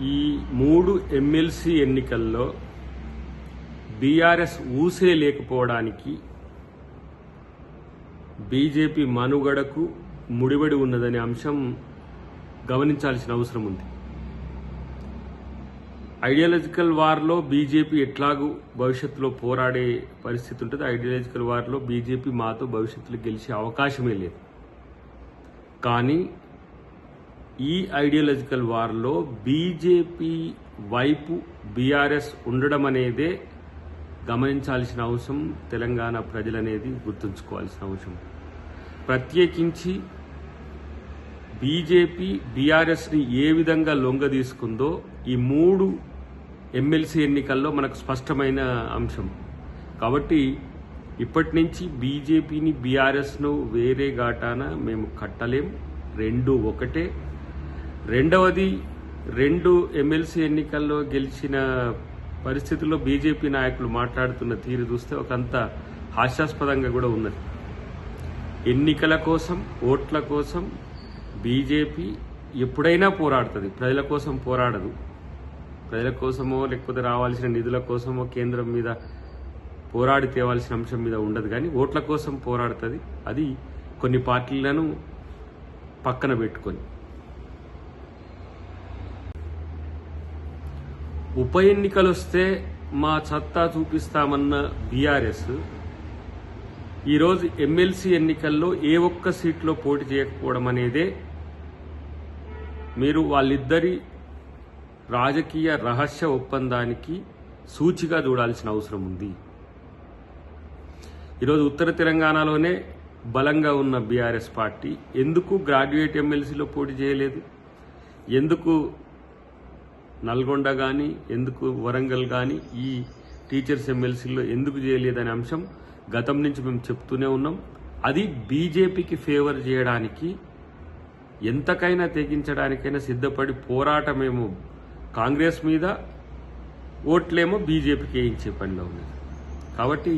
ఈ 3 ఎమ్మెల్సీ ఎన్నికల్లో బీఆర్ఎస్ ఊసే లేకపోవడానికి బీజేపీ మనుగడకు ముడిపడి ఉన్నదనే అంశం గమనించాల్సిన అవసరం ఉంది. ఐడియాలజికల్ వార్లో బీజేపీ ఎట్లాగూ భవిష్యత్తులో పోరాడే పరిస్థితి ఉంటుంది. ఐడియాలజికల్ వార్లో బీజేపీ మాతో భవిష్యత్తులో గెలిచే అవకాశమే లేదు. కానీ ఈ ఐడియాలజికల్ వార్లో బీజేపీ వైపు బీఆర్ఎస్ ఉండడం అనేదే గమనించాల్సిన అవసరం, తెలంగాణ ప్రజలనేది గుర్తుంచుకోవాల్సిన అవసరం. ప్రత్యేకించి బీజేపీ బీఆర్ఎస్ని ఏ విధంగా లొంగ తీసుకుందో ఈ 3 ఎమ్మెల్సీ ఎన్నికల్లో మనకు స్పష్టమైన అంశం. కాబట్టి ఇప్పటి నుంచి బీజేపీని బీఆర్ఎస్ను వేరే ఘాటాన మేము కట్టలేం, 2 ఒకటే. రెండవది, 2 ఎమ్మెల్సీ ఎన్నికల్లో గెలిచిన పరిస్థితుల్లో బీజేపీ నాయకులు మాట్లాడుతున్న తీరు చూస్తే ఒకంత హాస్యాస్పదంగా కూడా ఉన్నది. ఎన్నికల కోసం, ఓట్ల కోసం బీజేపీ ఎప్పుడైనా పోరాడుతుంది, ప్రజల కోసం పోరాడదు. ప్రజల కోసమో లేకపోతే రావాల్సిన నిధుల కోసమో కేంద్రం మీద పోరాడి తేవాల్సిన అంశం మీద ఉండదు, కానీ ఓట్ల కోసం పోరాడుతుంది. అది కొన్ని పార్టీలను పక్కన పెట్టుకొని. ఉప ఎన్నికలు వస్తే మా సత్తా చూపిస్తామన్న బీఆర్ఎస్ ఈరోజు ఎమ్మెల్సీ ఎన్నికల్లో ఏ ఒక్క సీట్లో పోటీ చేయకపోవడం అనేదే మీరు వాళ్ళిద్దరి రాజకీయ రహస్య ఒప్పందానికి సూచిగా చూడాల్సిన అవసరం ఉంది. ఈరోజు ఉత్తర తెలంగాణలోనే బలంగా ఉన్న బీఆర్ఎస్ పార్టీ ఎందుకు గ్రాడ్యుయేట్ ఎమ్మెల్సీలో పోటీ చేయలేదు, ఎందుకు నల్గొండ కానీ, ఎందుకు వరంగల్ కానీ ఈ టీచర్స్ ఎమ్మెల్సీలో ఎందుకు చేయలేదనే అంశం గతం నుంచి మేము చెప్తూనే ఉన్నాం. అది బీజేపీకి ఫేవర్ చేయడానికి, ఎంతకైనా తెగించడానికైనా సిద్ధపడి పోరాటమేమో కాంగ్రెస్ మీద, ఓట్లేమో బీజేపీకి వేయించే పనిలో ఉన్నది. కాబట్టి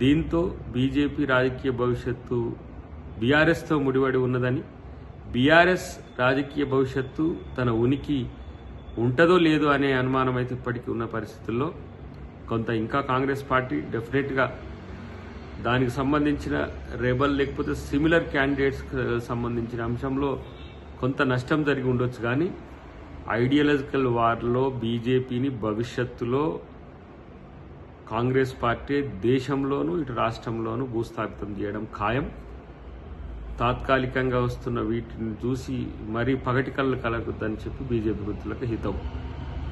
దీంతో బీజేపీ రాజకీయ భవిష్యత్తు బీఆర్ఎస్తో ముడిపడి ఉన్నదని, బీఆర్ఎస్ రాజకీయ భవిష్యత్తు తన ఉనికి ఉంటుందో లేదో అనే అనుమానం అయితే ఇప్పటికీ ఉన్న పరిస్థితుల్లో కొంత ఇంకా కాంగ్రెస్ పార్టీ డెఫినెట్గా దానికి సంబంధించిన రెబల్ లేకపోతే సిమిలర్ క్యాండిడేట్స్ సంబంధించిన అంశంలో కొంత నష్టం జరిగి ఉండొచ్చు. కానీ ఐడియాలజికల్ వార్లో బీజేపీని భవిష్యత్తులో కాంగ్రెస్ పార్టీ దేశంలోనూ ఇటు రాష్ట్రంలోనూ భూస్థాపితం చేయడం ఖాయం. తాత్కాలికంగా వస్తున్న వీటిని చూసి మరీ పగటి కళ్ళు కలగొద్దని చెప్పి బీజేపీ గుర్తులకు హితం.